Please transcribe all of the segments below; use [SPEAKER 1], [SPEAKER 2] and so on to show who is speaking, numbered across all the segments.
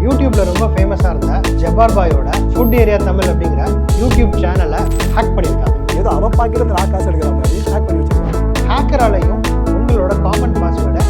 [SPEAKER 1] யூடியூப்ல ரொம்ப ஃபேமஸா இருந்த ஜப்பார் பாயோட ஃபுட் ஏரியா தமிழ் அப்படிங்கிற யூடியூப் சேனலை ஹேக் பண்ணியிருக்காங்க.
[SPEAKER 2] ஏதோ அவன் பாக்கிறது நான் காசு எடுக்கிற மாதிரி ஹேக் பண்ணி வச்சிருக்காங்க.
[SPEAKER 1] ஹேக்கராலையும் உங்களோட காமன் பாஸ்வேர்டை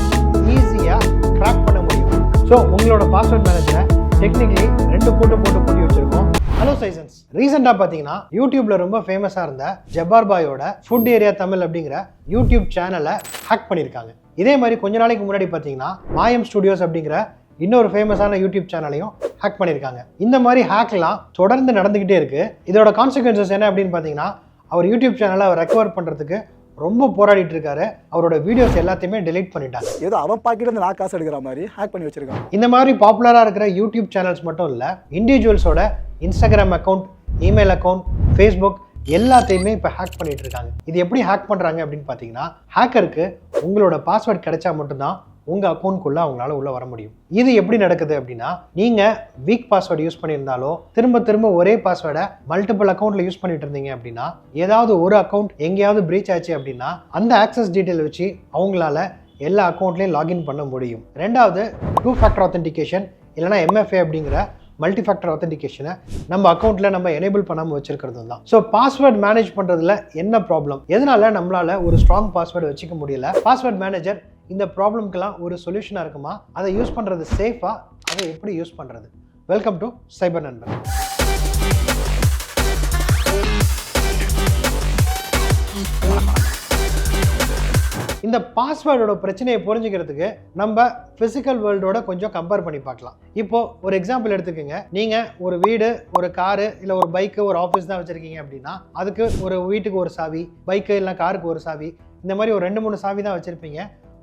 [SPEAKER 1] ஈஸியாக கிராக் பண்ண முடியும். ஸோ உங்களோட பாஸ்வேர்ட் மேனேஜரை டெக்னிக்கலி ரெண்டு போட்டு பூட்டி வச்சிருக்கோம். ஹலோ சைசன்ஸ், ரீசெண்டாக பார்த்தீங்கன்னா யூடியூப்ல ரொம்ப ஃபேமஸாக இருந்த ஜப்பார் பாயோட ஃபுட் ஏரியா தமிழ் அப்படிங்கிற யூடியூப் சேனலை ஹேக் பண்ணியிருக்காங்க. இதே மாதிரி கொஞ்ச நாளைக்கு முன்னாடி பார்த்தீங்கன்னா மாயம் ஸ்டுடியோஸ் அப்படிங்கிற இன்னொரு ஃபேமஸான யூடியூப் சேனலையும் ஹேக் பண்ணியிருக்காங்க. இந்த மாதிரி ஹேக்லாம் தொடர்ந்து நடந்துகிட்டே இருக்கு. இதோட கான்சிக்வன்சஸ் என்ன அப்படின்னு பார்த்தீங்கன்னா, அவர் யூடியூப் சேனலை அவர் ரெக்கவர் பண்ணுறதுக்கு ரொம்ப போராடிட்டு இருக்காரு. அவரோட வீடியோஸ் எல்லாத்தையுமே டெலீட் பண்ணிட்டாங்க.
[SPEAKER 2] ஏதோ அவன் பாக்கிறது நான் காசு எடுக்கிற மாதிரி ஹேக் பண்ணி வச்சிருக்காங்க.
[SPEAKER 1] இந்த மாதிரி பாப்புலராக இருக்கிற யூடியூப் சேனல்ஸ் மட்டும் இல்லை, இண்டிவிஜுவல்ஸோட Instagram account, email account, Facebook எல்லாத்தையுமே இப்போ ஹேக் பண்ணிட்டு இருக்காங்க. இது எப்படி ஹேக் பண்ணுறாங்க அப்படின்னு பார்த்தீங்கன்னா, ஹேக்கருக்கு உங்களோட பாஸ்வேர்ட் கிடைச்சா மட்டும்தான் உங்கள் அக்கௌண்ட்குள்ளே அவங்களால உள்ளே வர முடியும். இது எப்படி நடக்குது அப்படின்னா, நீங்கள் வீக் பாஸ்வேர்டு யூஸ் பண்ணியிருந்தாலோ திரும்ப ஒரே பாஸ்வேர்டை மல்டிபிள் அக்கௌண்ட்டில் யூஸ் பண்ணிட்டு இருந்தீங்க அப்படின்னா, ஏதாவது ஒரு அக்கௌண்ட் எங்கேயாவது பிரீச் ஆச்சு அப்படின்னா அந்த ஆக்சஸ் டீட்டெயில் வச்சு அவங்களால எல்லா அக்கௌண்ட்லேயும் லாகின் பண்ண முடியும். ரெண்டாவது, 2 ஃபேக்டர் ஆத்தென்டிகேஷன் இல்லைனா MFA அப்படிங்கிற மல்டி ஃபேக்டர் ஆத்தென்டிகேஷனை நம்ம அக்கௌண்ட்டில் நம்ம எனேபிள் பண்ணாமல் வச்சிருக்கிறது தான். ஸோ பாஸ்வேர்ட் மேனேஜ் பண்ணுறதுல என்ன ப்ராப்ளம், எதனால நம்மளால ஒரு ஸ்ட்ராங் பாஸ்வேர்டு வச்சுக்க முடியல, பாஸ்வேர்ட் மேனேஜர் இந்த ப்ராப்ளம்க்கெல்லாம் ஒரு சொல்யூஷனாக இருக்குமா, அதை யூஸ் பண்ணுறது சேஃபாக, அதை எப்படி யூஸ் பண்ணுறது? வெல்கம் டு சைபர் நண்பன். இந்த பாஸ்வேர்டோட பிரச்சனையை புரிஞ்சுக்கிறதுக்கு நம்ம பிசிக்கல் வேர்ல்டோட கொஞ்சம் கம்பேர் பண்ணி பார்க்கலாம். இப்போ ஒரு எக்ஸாம்பிள் எடுத்துக்கோங்க. நீங்க ஒரு வீடு, ஒரு காரு, இல்ல ஒரு பைக்கு, ஒரு ஆஃபீஸ் தான் வச்சிருக்கீங்க அப்படின்னா, அதுக்கு ஒரு வீட்டுக்கு ஒரு சாவி, பைக்கு இல்லை காருக்கு ஒரு சாவி, இந்த மாதிரி ஒரு 2-3 சாவி தான் வச்சிருப்பீங்க.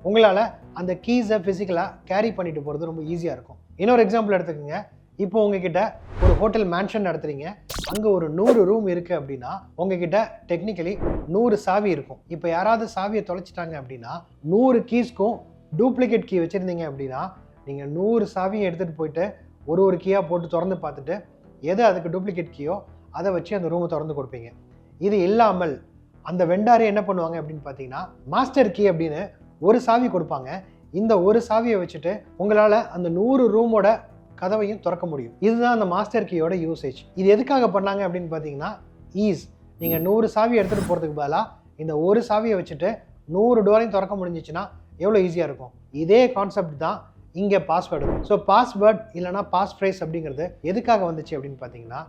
[SPEAKER 1] உங்களால அந்த கீஸை பிசிக்கலா கேரி பண்ணிட்டு போறது ரொம்ப ஈஸியா இருக்கும். இன்னொரு எக்ஸாம்பிள் எடுத்துக்கோங்க. இப்போ உங்ககிட்ட ஒரு ஹோட்டல் மேன்ஷன் நடத்துறீங்க, அங்கே ஒரு 100 ரூம் இருக்குது அப்படின்னா உங்ககிட்ட டெக்னிக்கலி 100 சாவி இருக்கும். இப்போ யாராவது சாவியை தொலைச்சிட்டாங்க அப்படின்னா 100 கீஸ்க்கும் டூப்ளிகேட் கீ வச்சுருந்தீங்க அப்படின்னா நீங்கள் 100 சாவியை எடுத்துகிட்டு போயிட்டு ஒரு கீயாக போட்டு திறந்து பார்த்துட்டு எது அதுக்கு டூப்ளிகேட் கீயோ அதை வச்சு அந்த ரூமை திறந்து கொடுப்பீங்க. இது இல்லாமல் அந்த வெண்டாரே என்ன பண்ணுவாங்க அப்படின்னு பார்த்தீங்கன்னா, மாஸ்டர் கீ அப்படின்னு ஒரு சாவி கொடுப்பாங்க. இந்த ஒரு சாவியை வச்சுட்டு உங்களால் அந்த 100 ரூமோட கதவையும் திறக்க முடியும். இதுதான் அந்த மாஸ்டர் கீயோட யூசேஜ். இது எதுக்காக பண்ணாங்க அப்படின்னு பார்த்தீங்கன்னா, ஈஸ். நீங்கள் 100 சாவியை எடுத்துகிட்டு போகிறதுக்கு பதிலாக இந்த ஒரு சாவியை வச்சுட்டு 100 டோரையும் திறக்க முடிஞ்சிச்சுன்னா எவ்வளோ ஈஸியாக இருக்கும். இதே கான்செப்ட் தான் இங்கே பாஸ்வேர்டு. ஸோ பாஸ்வேர்ட் இல்லைனா பாஸ் ஃப்ரேஸ் அப்படிங்கிறது எதுக்காக வந்துச்சு அப்படின்னு பார்த்தீங்கன்னா,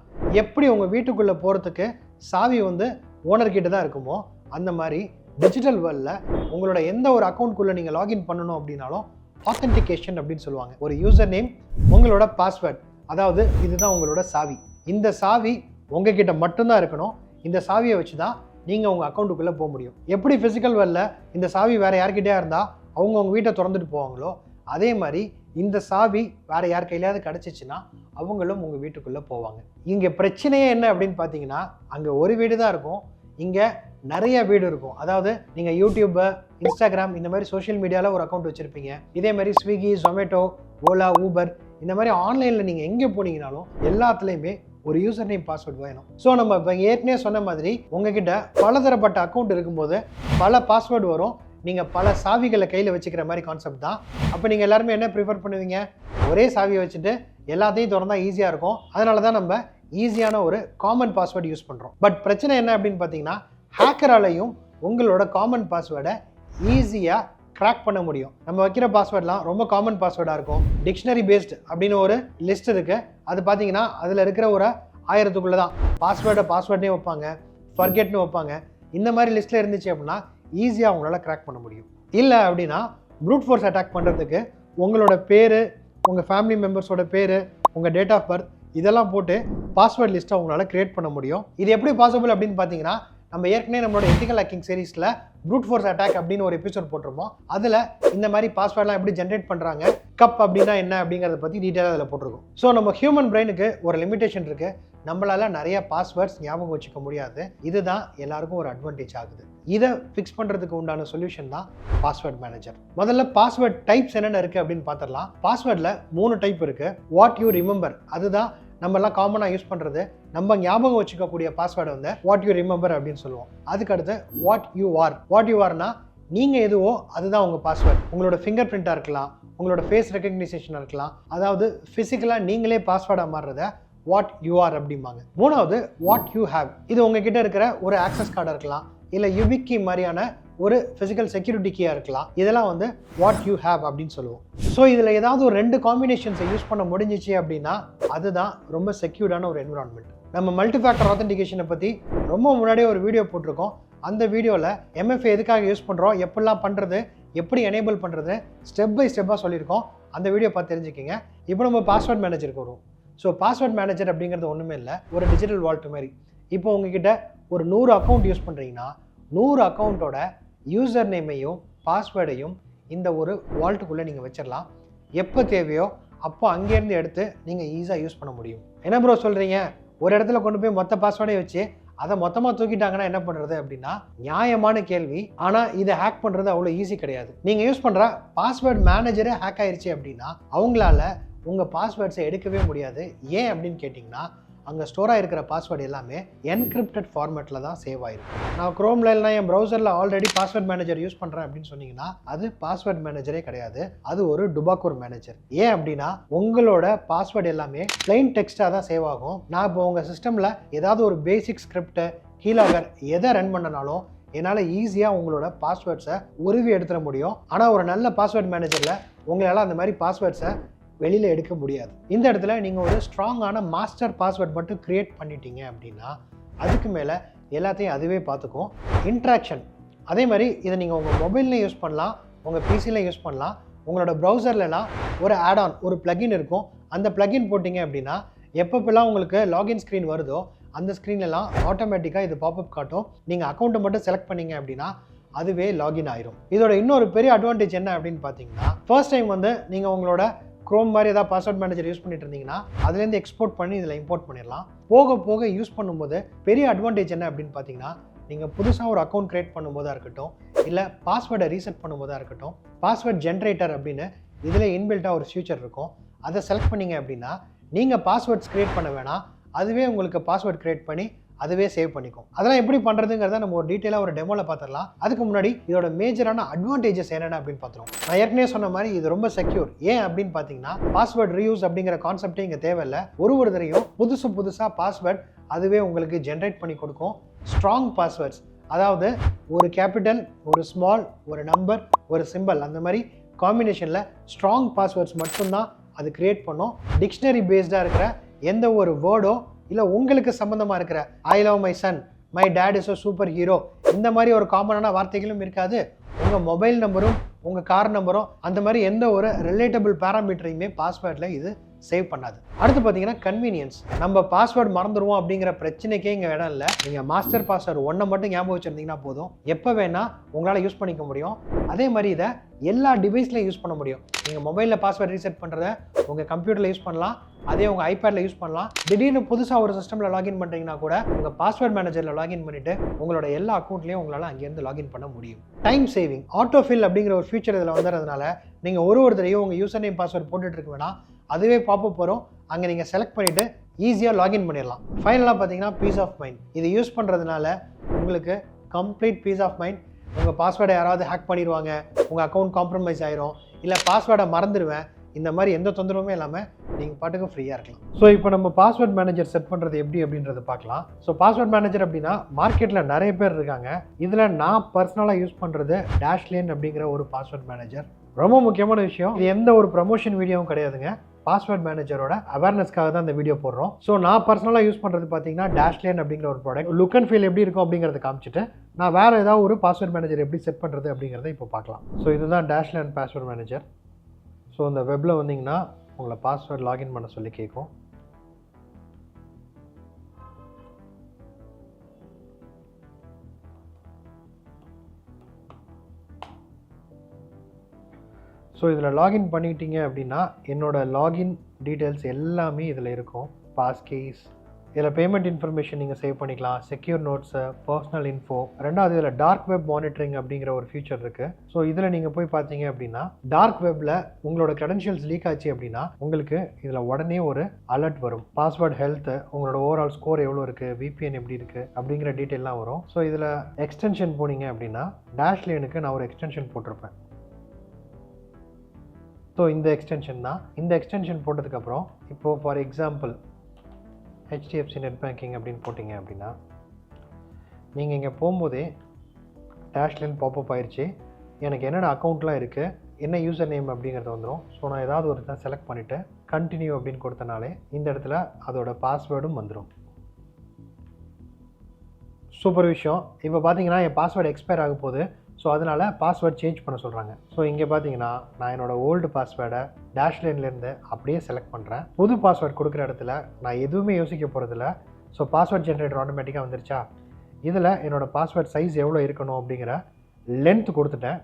[SPEAKER 1] எப்படி உங்கள் வீட்டுக்குள்ளே போகிறதுக்கு சாவி ஓனர்கிட்ட தான் இருக்குமோ, அந்த மாதிரி டிஜிட்டல் வேர்ல்டில் உங்களோட எந்த ஒரு அக்கௌண்ட்குள்ளே நீங்கள் லாகின் பண்ணணும் அப்படின்னாலும் ஆத்தென்டிகேஷன் அப்படின்னு சொல்லுவாங்க. ஒரு யூசர் நேம், உங்களோட பாஸ்வேர்ட், அதாவது இதுதான் உங்களோட சாவி. இந்த சாவி உங்ககிட்ட மட்டும்தான் இருக்கணும். இந்த சாவியை வச்சு தான் நீங்கள் உங்கள் அக்கௌண்ட்டுக்குள்ளே போக முடியும். எப்படி ஃபிசிக்கல் வேர்ல்டில் இந்த சாவி வேறு யார்கிட்டயா இருந்தால் அவங்க வீட்டை திறந்துட்டு போவாங்களோ, அதே மாதிரி இந்த சாவி வேறு யார் கையிலையாவது கிடச்சிச்சின்னா அவங்களும் உங்கள் வீட்டுக்குள்ளே போவாங்க. இங்கே பிரச்சனையே என்ன அப்படின்னு பார்த்தீங்கன்னா, அங்கே ஒரு வீடு தான் இருக்கும், இங்கே நிறைய வீடு இருக்கும். அதாவது நீங்கள் யூடியூப், இன்ஸ்டாகிராம் இந்த மாதிரி சோஷியல் மீடியாவில் ஒரு அக்கௌண்ட் வச்சுருப்பீங்க. இதே மாதிரி ஸ்விக்கி, ஜொமேட்டோ, ஓலா, ஊபர் இந்த மாதிரி ஆன்லைனில் நீங்கள் எங்கே போனீங்கனாலும் எல்லாத்துலேயுமே ஒரு யூசர் நேம் பாஸ்வேர்ட் வேணும். ஸோ நம்ம இப்போ ஏற்கனவே சொன்ன மாதிரி உங்ககிட்ட பலதரப்பட்ட அக்கௌண்ட் இருக்கும்போது பல பாஸ்வேர்டு வரும். நீங்கள் பல சாவிகளை கையில் வச்சுக்கிற மாதிரி கான்செப்ட் தான். அப்போ நீங்கள் எல்லாருமே என்ன ப்ரிஃபர் பண்ணுவீங்க? ஒரே சாவியை வச்சுட்டு எல்லாத்தையும் திறந்தா ஈஸியாக இருக்கும். அதனால தான் நம்ம ஈஸியான ஒரு காமன் பாஸ்வேர்டு யூஸ் பண்ணுறோம். பட் பிரச்சனை என்ன அப்படின்னு பார்த்தீங்கன்னா, ஹேக்கராலையும் உங்களோட காமன் பாஸ்வேர்டை ஈஸியாக கிராக் பண்ண முடியும். நம்ம வைக்கிற பாஸ்வேர்ட்லாம் ரொம்ப காமன் பாஸ்வேர்டாக இருக்கும். டிக்ஷனரி பேஸ்ட் அப்படின்னு ஒரு லிஸ்ட் இருக்குது. அது பார்த்தீங்கன்னா அதில் இருக்கிற ஒரு 1000க்குள்ளே தான் பாஸ்வேர்டே வைப்பாங்க, ஃபர்கெட்னு வைப்பாங்க. இந்த மாதிரி லிஸ்ட்டில் இருந்துச்சு அப்படின்னா ஈஸியாக அவங்களால கிராக் பண்ண முடியும். இல்லை அப்படின்னா ப்ரூட் ஃபோர்ஸ் அட்டாக் பண்ணுறதுக்கு உங்களோட பேர், உங்கள் ஃபேமிலி மெம்பர்ஸோட பேர், உங்கள் டேட் ஆஃப் பர்த் இதெல்லாம் போட்டு பாஸ்வேர்ட் லிஸ்ட்டை அவங்களால கிரியேட் பண்ண முடியும். இது எப்படி பாசிபிள் அப்படின்னு பார்த்தீங்கன்னா, நம்ம ஏற்கனவே நம்மளோட எத்திக்கல் ஹேக்கிங் சீரீஸில் ப்ரூட் ஃபோர்ஸ் அட்டாக் அப்படின்னு ஒரு எபிசோட் போட்டிருப்போம். அதில் இந்த மாதிரி பாஸ்வேர்ட்லாம் எப்படி ஜென்ரேட் பண்ணுறாங்க, கப் அப்படின்னா என்ன அப்படிங்கிறத பற்றி டீட்டெயிலாக அதில் போட்டிருக்கோம். ஸோ நம்ம ஹியூமன் பிரெயினுக்கு ஒரு லிமிடேஷன் இருக்குது. நம்மளால நிறைய பாஸ்வேர்ட்ஸ் ஞாபகம் வச்சுக்க முடியாது. இதுதான் எல்லாருக்கும் ஒரு அட்வான்டேஜ் ஆகுது. இதை ஃபிக்ஸ் பண்ணுறதுக்கு உண்டான சொல்யூஷன் தான் பாஸ்வேர்ட் மேனேஜர். முதல்ல பாஸ்வேர்ட் டைப்ஸ் என்னென்ன இருக்குது அப்படின்னு பார்த்துடலாம். பாஸ்வேர்டில் 3 டைப் இருக்குது. வாட் யூ ரிமெம்பர், அதுதான் நம்மலாம் காமனாக யூஸ் பண்ணுறது. நம்ம ஞாபகம் வச்சுக்கக்கூடிய பாஸ்வேர்டை வாட் யூ ரிமெம்பர் அப்படின்னு சொல்லுவோம். அதுக்கடுத்து வாட் யூ ஆர்னா நீங்கள் எதுவோ அதுதான் உங்கள் பாஸ்வேர்ட். உங்களோட ஃபிங்கர் பிரிண்ட்டாக இருக்கலாம், உங்களோட ஃபேஸ் ரெக்கக்னிசேஷனாக இருக்கலாம். அதாவது ஃபிசிக்கலாக நீங்களே பாஸ்வேர்டாக மாறுறத வாட் யூ ஆர் அப்படிம்பாங்க. மூணாவது வாட் யூ ஹேவ். இது உங்ககிட்ட இருக்கிற ஒரு ஆக்சஸ் கார்டாக இருக்கலாம், இல்லை யுபிக் கீ மாதிரியான ஒரு ஃபிசிக்கல் செக்யூரிட்டி கீயாக இருக்கலாம். இதெல்லாம் வந்து வாட் யூ ஹேவ் அப்படின்னு சொல்லுவோம். ஸோ இதில் ஏதாவது ஒரு 2 காம்பினேஷன்ஸை யூஸ் பண்ண முடிஞ்சிச்சு அப்படின்னா அதுதான் ரொம்ப செக்யூர்டான ஒரு என்விரான்மெண்ட். நம்ம மல்டி ஃபேக்டர் ஆத்தென்டிகேஷனை பற்றி ரொம்ப முன்னாடியே ஒரு வீடியோ போட்டிருக்கோம். அந்த வீடியோவில் MFA எதுக்காக யூஸ் பண்ணுறோம், எப்படிலாம் பண்ணுறது, எப்படி எனேபிள் பண்ணுறது ஸ்டெப் பை ஸ்டெப்பாக சொல்லியிருக்கோம். அந்த வீடியோ பார்த்து தெரிஞ்சுக்கிங்க. இப்போ நம்ம பாஸ்வேர்ட் மேனேஜருக்கு வருவோம். ஸோ பாஸ்வேர்ட் மேனேஜர் அப்படிங்கிறது ஒன்றுமே இல்லை, ஒரு டிஜிட்டல் வால்ட் மாதிரி. இப்போ உங்ககிட்ட ஒரு 100 அக்கௌண்ட் யூஸ் பண்ணுறீங்கன்னா 100 அக்கௌண்ட்டோட யூசர் நேமையும் பாஸ்வேர்டையும் இந்த ஒரு வால்ட்டுக்குள்ளே நீங்கள் வச்சிடலாம். எப்போ தேவையோ அப்போ அங்கேருந்து எடுத்து நீங்கள் ஈஸியாக யூஸ் பண்ண முடியும். என்ன ப்ரோ சொல்கிறீங்க, ஒரு இடத்துல கொண்டு போய் மொத்த பாஸ்வேர்டையும் வச்சு அதை மொத்தமாக தூக்கிட்டாங்கன்னா என்ன பண்ணுறது அப்படின்னா நியாயமான கேள்வி. ஆனால் இதை ஹேக் பண்ணுறது அவ்வளோ ஈஸி கிடையாது. நீங்கள் யூஸ் பண்ணுற பாஸ்வேர்ட் மேனேஜரே ஹேக் ஆயிடுச்சு அப்படின்னா அவங்களால உங்கள் பாஸ்வேர்ட்ஸை எடுக்கவே முடியாது. ஏன் அப்படின்னு கேட்டிங்கன்னா அங்கே ஸ்டோர் ஆகிருக்கிற பாஸ்வேர்டு எல்லாமே என்கிரிப்டட் ஃபார்மேட்டில் தான் சேவ் ஆகிருக்கும். நான் க்ரோமில் இல்லைனா என் ப்ரௌசரில் ஆல்ரெடி பாஸ்வேர்ட் மேனேஜர் யூஸ் பண்ணுறேன் அப்படின்னு சொன்னீங்கன்னா அது பாஸ்வேர்ட் மேனேஜரே கிடையாது, அது ஒரு டுபாக்கூர் மேனேஜர். ஏன் அப்படின்னா உங்களோட பாஸ்வேர்டு எல்லாமே பிளைன் டெக்ஸ்ட்டாக தான் சேவ் ஆகும். நான் இப்போ உங்கள் சிஸ்டமில் ஏதாவது ஒரு பேசிக் ஸ்கிரிப்ட் கீலாகர் எதை ரன் பண்ணனாலும் என்னால் ஈஸியாக உங்களோட பாஸ்வேர்ட்ஸை உருவி எடுத்துட முடியும். ஆனால் ஒரு நல்ல பாஸ்வேர்ட் மேனேஜரில் உங்களால் அந்த மாதிரி பாஸ்வேர்ட்ஸை வெளியில் எடுக்க முடியாது. இந்த இடத்துல நீங்கள் ஒரு ஸ்ட்ராங்கான மாஸ்டர் பாஸ்வேர்ட் மட்டும் க்ரியேட் பண்ணிட்டீங்க அப்படின்னா அதுக்கு மேலே எல்லாத்தையும் அதுவே பார்த்துக்கும். இன்ட்ராக்ஷன் அதே மாதிரி இதை நீங்கள் உங்கள் மொபைல்லையும் யூஸ் பண்ணலாம், உங்கள் பிசிலையும் யூஸ் பண்ணலாம். உங்களோட ப்ரௌசர்லலாம் ஒரு ஆட்-ஆன் ஒரு பிளகின் இருக்கும். அந்த பிளகின் போட்டிங்க அப்படின்னா எப்பப்பெல்லாம் உங்களுக்கு லாகின் ஸ்க்ரீன் வருதோ அந்த ஸ்க்ரீன்லாம் ஆட்டோமேட்டிக்காக இது பாப்அப் காட்டும். நீங்கள் அக்கௌண்ட்டை மட்டும் செலக்ட் பண்ணீங்க அப்படின்னா அதுவே லாகின் ஆயிரும். இதோட இன்னொரு பெரிய அட்வான்டேஜ் என்ன அப்படின்னு பார்த்தீங்கன்னா ஃபர்ஸ்ட் டைம் வந்து நீங்கள் உங்களோட க்ரோம் மாதிரி ஏதாவது பாஸ்வேர்ட் மேனேஜர் யூஸ் பண்ணிட்டு இருந்தீங்கன்னா அதுலேருந்து எக்ஸ்போர்ட் பண்ணி இதில் இம்போர்ட் பண்ணிடலாம். போக போக யூஸ் பண்ணும்போது பெரிய அட்வான்டேஜ் என்ன அப்படின்னு பார்த்தீங்கன்னா நீங்கள் புதுசாக ஒரு அக்கௌண்ட் க்ரியேட் பண்ணும்போதாக இருக்கட்டும், இல்லை பாஸ்வேர்டை ரீசெட் பண்ணும்போதாக இருக்கட்டும், பாஸ்வேர்ட் ஜென்ரேட்டர் அப்படின்னு இதில் இன்பில்ட்டாக ஒரு ஃபியூச்சர் இருக்கும். அதை செலக்ட் பண்ணிங்க அப்படின்னா நீங்கள் பாஸ்வேர்ட்ஸ் க்ரியேட் பண்ண வேணாம், அதுவே உங்களுக்கு பாஸ்வேர்ட் க்ரியேட் பண்ணி அதுவே சேவ் பண்ணிக்கும். அதெல்லாம் எப்படி பண்ணுறதுங்கிறத நம்ம ஒரு டீட்டெயிலாக ஒரு டெமோவில் பார்த்துடலாம். அதுக்கு முன்னாடி இதோட மேஜரான அட்வான்டேஜஸ் என்னென்ன அப்படின்னு பார்த்துருவோம். நான் ஏற்கனவே சொன்ன மாதிரி இது ரொம்ப செக்யூர். ஏன் அப்படின்னு பார்த்தீங்கன்னா பாஸ்வேர்ட் ரீயூஸ் அப்படிங்கிற கான்செப்டே இங்கே தேவையில்லை. ஒரு தடவையும் புதுசாக பாஸ்வேர்ட் அதுவே உங்களுக்கு ஜென்ரேட் பண்ணி கொடுக்கும். ஸ்ட்ராங் பாஸ்வேர்ட்ஸ், அதாவது ஒரு கேபிட்டல், ஒரு ஸ்மால், ஒரு நம்பர், ஒரு சிம்பிள், அந்த மாதிரி காம்பினேஷனில் ஸ்ட்ராங் பாஸ்வேர்ட்ஸ் மட்டும்தான் அது கிரியேட் பண்ணும். டிக்ஷனரி பேஸ்டாக இருக்கிற எந்த ஒரு வேர்டோ இல்லை உங்களுக்கு சம்மந்தமாக இருக்கிற I love my son, my dad is a super hero, இந்த மாதிரி ஒரு காமனான வார்த்தைகளும் இருக்காது. உங்கள் மொபைல் நம்பரும் உங்கள் கார் நம்பரும் அந்த மாதிரி எந்த ஒரு ரிலேட்டபிள் பேராமீட்டரையுமே பாஸ்வேர்டில் இது சேவ் பண்ணாது. அடுத்து பார்த்தீங்கன்னா கன்வீனியன்ஸ். நம்ம பாஸ்வேர்டு மறந்துடுவோம் அப்படிங்கிற பிரச்சனைக்கே இங்கே இடம் இல்லை. நீங்கள் மாஸ்டர் பாஸ்வேர்டு ஒன்றை மட்டும் ஞாபகம் வச்சுருந்தீங்கன்னா போதும், எப்போ வேணால் உங்களால் யூஸ் பண்ணிக்க முடியும். அதே மாதிரி இதை எல்லா டிவைஸ்லையும் யூஸ் பண்ண முடியும். நீங்கள் மொபைலில் பாஸ்வேர்டு ரீசெட் பண்ணுறத உங்கள் கம்ப்யூட்டரில் யூஸ் பண்ணலாம், அதே உங்கள் ஐபேடில் யூஸ் பண்ணலாம். திடீர்னு புதுசாக ஒரு சிஸ்டமில் லாகின் பண்ணுறீங்கன்னா கூட உங்கள் பாஸ்வேர்ட் மேனேஜரில் லாகின் பண்ணிவிட்டு உங்களோட எல்லா அக்கௌண்ட்லேயும் உங்களால் அங்கேருந்து லாகின் பண்ண முடியும். டைம் சேவிங், ஆட்டோஃபில் அப்படிங்கிற ஒரு ஃபியூச்சர் இதில் வந்துடுறதுனால நீங்கள் ஒரு தடவையும் உங்கள் யூசர் நேம் பாஸ்வேர்டு போட்டுட்டு இருக்க வேணாம், அதுவே பாப்பப் வரும். அங்கே நீங்கள் செலக்ட் பண்ணிவிட்டு ஈஸியாக லாகின் பண்ணிடலாம். ஃபைனலாக பார்த்தீங்கன்னா பீஸ் ஆஃப் மைண்ட். இது யூஸ் பண்ணுறதுனால உங்களுக்கு கம்ப்ளீட் பீஸ் ஆஃப் மைண்ட். உங்கள் பாஸ்வேர்டை யாராவது ஹேக் பண்ணிடுவாங்க, உங்கள் அக்கௌண்ட் காம்ப்ரமைஸ் ஆயிரும், இல்லை பாஸ்வேர்டை மறந்துடுவேன், இந்த மாதிரி எந்த தொந்தரவுமே இல்லாமல் நீங்கள் பாட்டுக்கு ஃப்ரீயாக இருக்கலாம். ஸோ இப்போ நம்ம பாஸ்வேர்ட் மேனேஜர் செட் பண்ணுறது எப்படி அப்படின்றத பார்க்கலாம். ஸோ பாஸ்வேர்ட் மேனேஜர் அப்படின்னா மார்க்கெட்டில் நிறைய பேர் இருக்காங்க. இதில் நான் பர்சனலாக யூஸ் பண்ணுறது டேஷ்லேன் அப்படிங்கிற ஒரு பாஸ்வேர்ட் மேனேஜர். ரொம்ப முக்கியமான விஷயம், இது எந்த ஒரு ப்ரமோஷன் வீடியோவும் கிடையாதுங்க. பாஸ்வேர்ட் மேனேஜரோட அவேர்னஸ்க்காக தான் இந்த வீடியோ போடுறோம். ஸோ நான் பர்சனலாக யூஸ் பண்ணுறது பார்த்தீங்கன்னா டேஷ்லேன் அப்படிங்கிற ஒரு ப்ராடக்ட். லுக் அண்ட் ஃபீல் எப்படி இருக்கும் அப்படிங்கிறத காமிச்சிட்டு நான் வேறு ஏதாவது ஒரு பாஸ்வேர்ட் மேனேஜர் எப்படி செட் பண்ணுறது அப்படிங்கிறத இப்போ பார்க்கலாம். ஸோ இதுதான் டேஷ்லேன் பாஸ்வேர்ட் மேனேஜர். ஸோ இந்த வெப்பில் வந்தீங்கன்னா உங்களை பாஸ்வேர்ட் லாகின் பண்ண சொல்லி கேட்கும். ஸோ இதில் லாகின் பண்ணிட்டீங்க அப்படின்னா என்னோடய லாகின் டீட்டெயில்ஸ் எல்லாமே இதில் இருக்கும். பாஸ்கீஸ், இதில் பேமெண்ட் இன்ஃபர்மேஷன் நீங்கள் சேவ் பண்ணிக்கலாம், செக்யூர் நோட்ஸு, பர்சனல் இன்ஃபோ. ரெண்டாவது இதில் டார்க் வெப் மானிட்டரிங் அப்படிங்கிற ஒரு ஃபீச்சர் இருக்குது. ஸோ இதில் நீங்கள் போய் பார்த்தீங்க அப்படின்னா டார்க் வெப்பில் உங்களோட க்ரெடென்ஷியல்ஸ் லீக் ஆச்சு அப்படின்னா உங்களுக்கு இதில் உடனே ஒரு அலர்ட் வரும். பாஸ்வேர்ட் ஹெல்த்து, உங்களோட ஓவரால் ஸ்கோர் எவ்வளோ இருக்குது, VPN எப்படி இருக்குது அப்படிங்கிற டீட்டெயிலாம் வரும். ஸோ இதில் எக்ஸ்டென்ஷன் போனீங்க அப்படின்னா டேஷ்லேனுக்கு நான் ஒரு எக்ஸ்டென்ஷன் போட்டிருப்பேன். ஸோ இந்த எக்ஸ்டென்ஷன் தான். இந்த எக்ஸ்டென்ஷன் போட்டதுக்கப்புறம் இப்போது for example HDFC net banking அப்படின்னு போட்டிங்க அப்படின்னா நீங்கள் இங்கே போகும்போதே டேஷ்லேன் பாப்அப் ஆயிடுச்சு. எனக்கு என்னென்ன அக்கௌண்ட்லாம் இருக்குது, என்ன யூசர் நேம் அப்படிங்கிறது வந்துடும். ஸோ நான் ஏதாவது ஒரு தான் செலக்ட் பண்ணிவிட்டு கண்டினியூ அப்படின்னு கொடுத்தனாலே இந்த இடத்துல அதோட பாஸ்வேர்டும் வந்துடும். சூப்பர் விஷயம். இப்போ பார்த்தீங்கன்னா என் பாஸ்வேர்டு எக்ஸ்பயர் ஆக போகுது. ஸோ அதனால் பாஸ்வேர்ட் சேஞ்ச் பண்ண சொல்கிறாங்க. ஸோ இங்கே பார்த்தீங்கன்னா நான் என்னோடய ஓல்டு பாஸ்வேர்டை டேஷ்லைன்லேருந்து அப்படியே செலக்ட் பண்ணுறேன். புது பாஸ்வேர்ட் கொடுக்குற இடத்துல நான் எதுவுமே யோசிக்க போகிறதில்ல. ஸோ பாஸ்வேர்ட் ஜென்ரேட்டர் ஆட்டோமேட்டிக்காக வந்துருச்சா. இதில் என்னோடய பாஸ்வேர்ட் சைஸ் எவ்வளோ இருக்கணும் அப்படிங்கிற லென்த் கொடுத்துட்டேன்.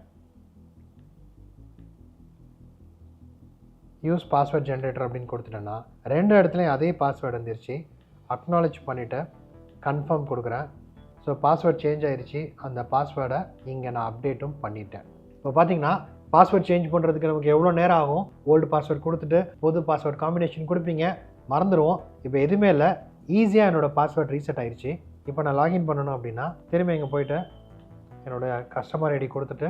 [SPEAKER 1] யூஸ் பாஸ்வேர்ட் ஜென்ரேட்டர் அப்படின்னு கொடுத்துட்டேன்னா ரெண்டு இடத்துலையும் அதே பாஸ்வேர்டு வந்துருச்சு. அக்னாலேஜ் பண்ணிவிட்டு கன்ஃபார்ம் கொடுக்குறேன். ஸோ பாஸ்வேர்ட் சேஞ்ச் ஆயிடுச்சு. அந்த பாஸ்வேர்டை இங்கே நான் அப்டேட்டும் பண்ணிட்டேன். இப்போ பார்த்தீங்கன்னா பாஸ்வேர்ட் சேஞ்ச் பண்ணுறதுக்கு நமக்கு எவ்வளோ நேரம் ஆகும். ஓல்டு பாஸ்வேர்ட் கொடுத்துட்டு புது பாஸ்வேர்ட் காம்பினேஷன் கொடுப்பீங்க, மறந்துடுவோம். இப்போ எதுவுமே இல்லை, ஈஸியாக என்னோடய பாஸ்வேர்ட் ரீசெட் ஆயிடுச்சு. இப்போ நான் லாகின் பண்ணணும் அப்படின்னா திரும்ப இங்கே போய்ட்டு என்னோடய கஸ்டமர் ஐடி கொடுத்துட்டு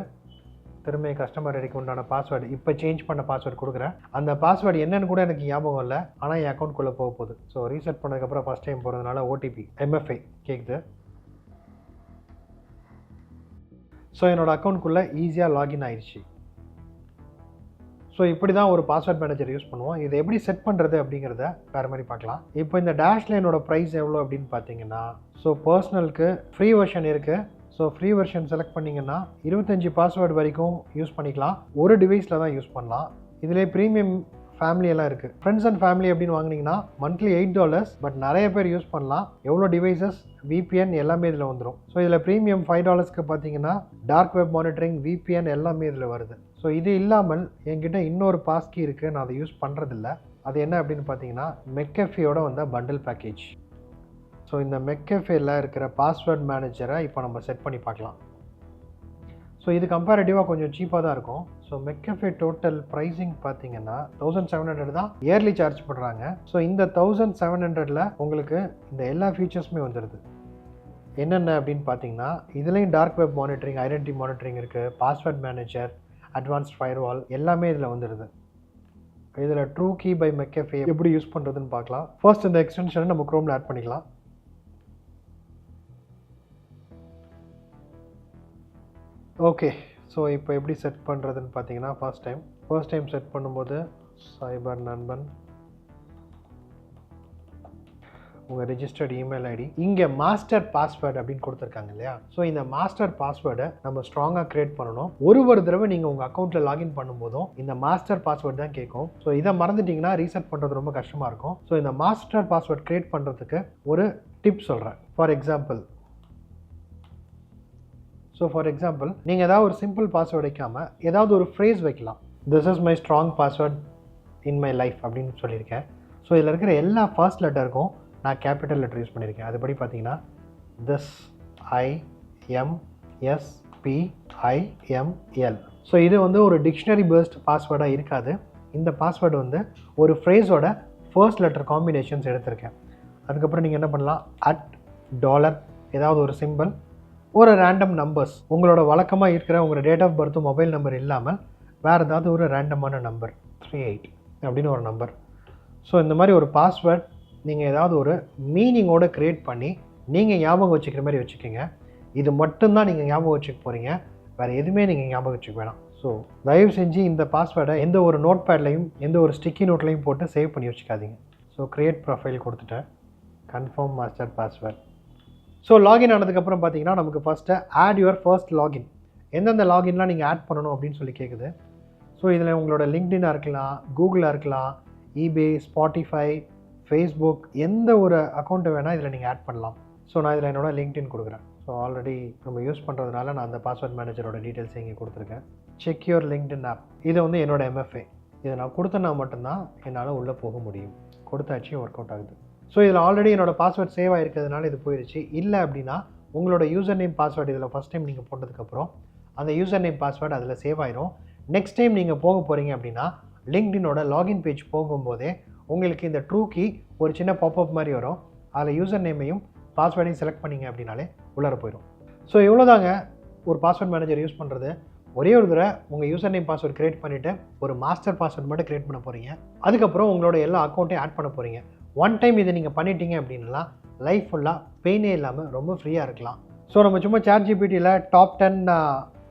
[SPEAKER 1] திரும்ப கஸ்டமர் ஐடிக்கு உண்டான பாஸ்வேர்டு இப்போ சேஞ்ச் பண்ண பாஸ்வேர்டு கொடுக்குறேன். அந்த பாஸ்வேர்டு என்னன்னு கூட எனக்கு ஞாபகம் இல்லை, ஆனால் என் அக்கௌண்ட்குள்ளே போக போகுது. ஸோ ரீசெட் பண்ணதுக்கப்புறம் ஃபஸ்ட் டைம் போகிறதுனால OTP MFA கேட்குது. ஸோ என்னோடய அக்கௌண்ட்குள்ளே ஈஸியாக லாகின் ஆயிடுச்சு. ஸோ இப்படி தான் ஒரு பாஸ்வேர்ட் மேனேஜர் யூஸ் பண்ணுவோம். இதை எப்படி செட் பண்ணுறது அப்படிங்கிறத வேறு மாதிரி பார்க்கலாம். இப்போ இந்த டேஷ்லைனோட ப்ரைஸ் எவ்வளோ அப்படின்னு பார்த்தீங்கன்னா, ஸோ பர்சனலுக்கு ஃப்ரீ வெர்ஷன் இருக்குது. ஸோ ஃப்ரீ வெர்ஷன் செலக்ட் பண்ணிங்கன்னா 25 பாஸ்வேர்டு வரைக்கும் யூஸ் பண்ணிக்கலாம். ஒரு டிவைஸில் தான் யூஸ் பண்ணலாம். இதிலே ப்ரீமியம் ஃபேமிலி எல்லாம் இருக்குது. ஃப்ரெண்ட்ஸ் அண்ட் ஃபேமிலி அப்படின்னு வாங்கினீங்கன்னா மந்த்லி $8. பட் நிறைய பேர் யூஸ் பண்ணலாம். எவ்வளோ டிவைசஸ், VPN எல்லாமே இதில் வந்துடும். ஸோ இதில் ப்ரீமியம் $5க்கு பார்த்தீங்கன்னா டார்க் வெப் மானிட்டரிங், VPN எல்லாமே இதில் வருது. ஸோ இது இல்லாமல் என்கிட்ட இன்னொரு பாஸ்கி இருக்குது, நான் அதை யூஸ் பண்ணுறதில்ல. அது என்ன அப்படின்னு பார்த்தீங்கன்னா மெக்கஃபேயோட வந்த பண்டில் பேக்கேஜ். ஸோ இந்த மெக்கஃபேல இருக்கிற பாஸ்வேர்ட் மேனேஜரை இப்போ நம்ம செட் பண்ணி பார்க்கலாம். ஸோ இது கம்பேரிட்டிவாக கொஞ்சம் சீப்பாக தான் இருக்கும். ஸோ மெக்கஃபே டோட்டல் ப்ரைஸிங் பார்த்தீங்கன்னா 1700 தான் இயர்லி சார்ஜ் பண்ணுறாங்க. ஸோ இந்த 1700ல் உங்களுக்கு இந்த எல்லா ஃபீச்சர்ஸுமே வந்துடுது. என்னென்ன அப்படின்னு பார்த்தீங்கன்னா இதுலேயும் dark web monitoring, identity monitoring இருக்குது, பாஸ்வேர்ட் மேனேஜர், அட்வான்ஸ்ட் ஃபயர்வால் எல்லாமே இதில் வந்துடுது. இதில் ட்ரூ கீ பை மெக்கஃபே எப்படி யூஸ் பண்ணுறதுன்னு பார்க்கலாம். ஃபர்ஸ்ட் இந்த எக்ஸ்டென்ஷனை நம்ம குரோமில் ஆட் பண்ணிக்கலாம். ஓகே, ஸோ இப்போ எப்படி செட் பண்ணுறதுன்னு பார்த்தீங்கன்னா ஃபர்ஸ்ட் டைம் செட் பண்ணும்போது சைபர் நண்பன் உங்கள் ரெஜிஸ்டர்ட் இமெயில் ஐடி, இங்கே மாஸ்டர் பாஸ்வேர்டு அப்படின்னு கொடுத்துருக்காங்க இல்லையா. ஸோ இந்த மாஸ்டர் பாஸ்வேர்டை நம்ம ஸ்ட்ராங்காக க்ரியேட் பண்ணணும். ஒரு தடவை நீங்கள் உங்கள் அக்கௌண்ட்டில் லாகின் பண்ணும்போதும் இந்த மாஸ்டர் பாஸ்வேர்டு தான் கேட்கும். ஸோ இதை மறந்துட்டிங்கன்னா ரீசெட் பண்ணுறது ரொம்ப கஷ்டமாக இருக்கும். ஸோ இந்த மாஸ்டர் பாஸ்வேர்ட் க்ரியேட் பண்ணுறதுக்கு ஒரு டிப் சொல்கிறேன். ஃபார் எக்ஸாம்பிள் நீங்கள் ஏதாவது ஒரு சிம்பிள் பாஸ்வேர்டு வைக்காமல் ஏதாவது ஒரு ஃப்ரேஸ் வைக்கலாம். This is my strong password in my life அப்படின்னு சொல்லியிருக்கேன். ஸோ இதில் இருக்கிற எல்லா ஃபர்ஸ்ட் லெட்டருக்கும் நான் கேபிட்டல் லெட்டர் யூஸ் பண்ணியிருக்கேன். அதுபடி பார்த்தீங்கன்னா திஸ் IMSPIML. ஸோ இது வந்து ஒரு டிக்ஷனரி பேஸ்ட் பாஸ்வேர்டாக இருக்காது. இந்த பாஸ்வேர்டு வந்து ஒரு ஃப்ரேஸோட ஃபர்ஸ்ட் லெட்டர் காம்பினேஷன்ஸ் எடுத்திருக்கேன். அதுக்கப்புறம் நீங்கள் என்ன பண்ணலாம், $, ஏதாவது ஒரு சிம்பிள், ஒரு ரேண்டம் நம்பர்ஸ், உங்களோட வழக்கமாக இருக்கிற உங்களோட date of birth, mobile number இல்லாமல் வேறு ஏதாவது ஒரு ரேண்டமான நம்பர் 38 அப்படின்னு ஒரு நம்பர். ஸோ இந்த மாதிரி ஒரு பாஸ்வேர்ட் நீங்கள் ஏதாவது ஒரு மீனிங்கோடு க்ரியேட் பண்ணி நீங்கள் ஞாபகம் வச்சுக்கிற மாதிரி வச்சுக்கோங்க. இது மட்டும்தான் நீங்கள் ஞாபகம் வச்சுக்க போகிறீங்க, வேறு எதுவுமே நீங்கள் ஞாபகம் வச்சுக்க வேணாம். ஸோ தயவு செஞ்சு இந்த பாஸ்வேர்டை எந்த ஒரு நோட் பேட்லையும் எந்த ஒரு ஸ்டிக்கி நோட்லையும் போட்டு சேவ் பண்ணி வச்சுக்காதீங்க. ஸோ க்ரியேட் ப்ரொஃபைல் கொடுத்துட்டேன், confirm master password. So login ஆனதுக்கப்புறம் பார்த்தீங்கன்னா நமக்கு first add your first login, எந்தெந்த லாகின்லாம் நீங்கள் ஆட் பண்ணணும் அப்படின்னு சொல்லி கேட்குது. ஸோ இதில் உங்களோட லிங்க்டின்னாக இருக்கலாம், கூகுளாக இருக்கலாம், eBay, ஸ்பாட்டிஃபை, ஃபேஸ்புக், எந்த ஒரு அக்கௌண்ட்டை வேணால் இதில் நீங்கள் ஆட் பண்ணலாம். ஸோ நான் இதில் என்னோட லிங்க்டின் கொடுக்குறேன். ஸோ ஆல்ரெடி நம்ம யூஸ் பண்ணுறதுனால நான் அந்த பாஸ்வேர்ட் மேனேஜரோட டீட்டெயில்ஸ் இங்கே கொடுத்துருக்கேன். செக் யுவர் லிங்க்டின் ஆப், இது வந்து என்னோட MFA. இதை நான் கொடுத்தனா மட்டும்தான் என்னால் உள்ளே போக முடியும். கொடுத்தாச்சு, ஒர்க் அவுட் ஆகுது. ஸோ இதில் ஆல்ரெடி என்னோட பாஸ்வேர்ட் சேவ் ஆகிருக்கிறதுனால இது போயிடுச்சு. இல்லை அப்படின்னா உங்களோட யூசர் நேம் பாஸ்வேர்டு இதில் ஃபஸ்ட் டைம் நீங்கள் போட்டதுக்கப்புறம் அந்த யூசர் நேம் பாஸ்வேர்டு அதில் சேவ் ஆயிரும். நெக்ஸ்ட் டைம் நீங்கள் போக போகிறீங்க அப்படின்னா லிங்க்டினோட லாகின் பேஜ் போகும்போதே உங்களுக்கு இந்த ட்ரூ கீ ஒரு சின்ன பாப்அப் மாதிரி வரும். அதில் யூசர் நேமையும் பாஸ்வேர்டையும் செலக்ட் பண்ணிங்க அப்படின்னாலே உள்ளார போயிடும். ஸோ இவ்வளோதாங்க ஒரு பாஸ்வேர்ட் மேனேஜர் யூஸ் பண்ணுறது. ஒரே ஒரு தடவை உங்கள் யூசர் நேம் பாஸ்வேர்ட் க்ரியேட் பண்ணிவிட்டு ஒரு மாஸ்டர் பாஸ்வேர்ட் மட்டும் க்ரியேட் பண்ண போகிறீங்க. அதுக்கப்புறம் உங்களோட எல்லா அக்கௌண்ட்டையும் ஆட் பண்ண போகிறீங்க. ஒன் டைம் இதை நீங்கள் பண்ணிட்டீங்க அப்படின்னா லைஃப் ஃபுல்லாக பெயினே இல்லாமல் ரொம்ப ஃப்ரீயாக இருக்கலாம். ஸோ நம்ம சும்மா ChatGPTயில் டாப் 10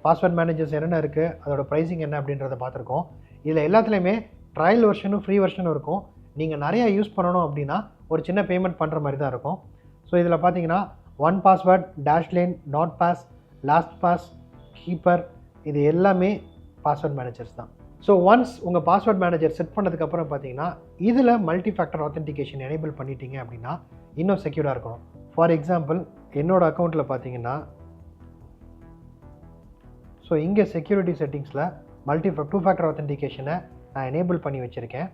[SPEAKER 1] பாஸ்வேர்ட் மேனேஜர்ஸ் என்னென்ன இருக்குது, அதோட ப்ரைஸிங் என்ன அப்படின்றத பார்த்துருக்கோம். இதில் எல்லாத்துலேயுமே ட்ரையல் வெர்ஷனும் ஃப்ரீ வெர்ஷனும் இருக்கும். நீங்கள் நிறையா யூஸ் பண்ணணும் அப்படின்னா ஒரு சின்ன பேமெண்ட் பண்ணுற மாதிரி தான் இருக்கும். ஸோ இதில் பார்த்தீங்கன்னா 1 password, Dashlane, NordPass, LastPass, Keeper, இது எல்லாமே பாஸ்வேர்ட் மேனேஜர்ஸ் தான். ஸோ ஒன்ஸ் உங்கள் பாஸ்வேர்ட் மேனேஜர் செட் பண்ணதுக்கப்புறம் பார்த்தீங்கன்னா இதில் மல்டி ஃபேக்டர் ஆத்தென்டிகேஷன் எனேபிள் பண்ணிட்டீங்க அப்படின்னா இன்னும் செக்யூராக இருக்கணும். ஃபார் எக்ஸாம்பிள் என்னோடய அக்கௌண்ட்டில் பார்த்தீங்கன்னா ஸோ இங்கே செக்யூரிட்டி செட்டிங்ஸில் டூ ஃபேக்டர் ஆத்தென்டிகேஷனை நான் எனேபிள் பண்ணி வச்சுருக்கேன்.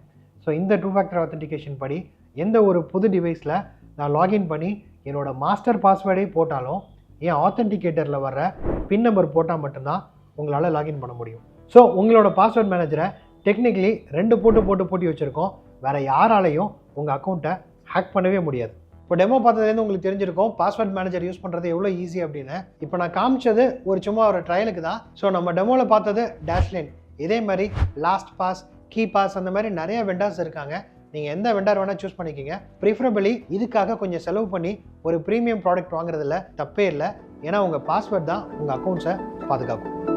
[SPEAKER 1] ஸோ இந்த 2 ஃபேக்டர் ஆத்தென்டிகேஷன் படி எந்த ஒரு புது டிவைஸில் நான் லாகின் பண்ணி என்னோடய மாஸ்டர் பாஸ்வேர்டே போட்டாலும் என் ஆத்தென்டிகேட்டரில் வர்ற பின் நம்பர் போட்டால் மட்டும்தான் உங்களால் லாகின் பண்ண முடியும். ஸோ உங்களோட பாஸ்வேர்ட் மேனேஜரை டெக்னிக்கலி 2 போட்டு வச்சுருக்கோம். வேறு யாராலையும் உங்கள் அக்கௌண்ட்டை ஹேக் பண்ணவே முடியாது. இப்போ டெமோ பார்த்ததுலேருந்து உங்களுக்கு தெரிஞ்சிருக்கும் பாஸ்வேர்ட் மேனேஜர் யூஸ் பண்ணுறது எவ்வளோ ஈஸி அப்படின்னு. இப்போ நான் காமிச்சது சும்மா ஒரு ட்ரையலுக்கு தான். ஸோ நம்ம டெமோவில் பார்த்தது டேஷ்லைன். இதே மாதிரி லாஸ்ட் பாஸ், கீ பாஸ், அந்த மாதிரி நிறைய வெண்டார்ஸ் இருக்காங்க. நீங்கள் எந்த வெண்டார் வேணால் சூஸ் பண்ணிக்கிங்க. ப்ரிஃபரபிளி இதுக்காக கொஞ்சம் செலவு பண்ணி ஒரு ப்ரீமியம் ப்ராடக்ட் வாங்குறதுல தப்பே இல்லை. ஏன்னா உங்கள் பாஸ்வேர்ட் தான் உங்கள் அக்கௌண்ட்ஸை பாதுகாக்கும்.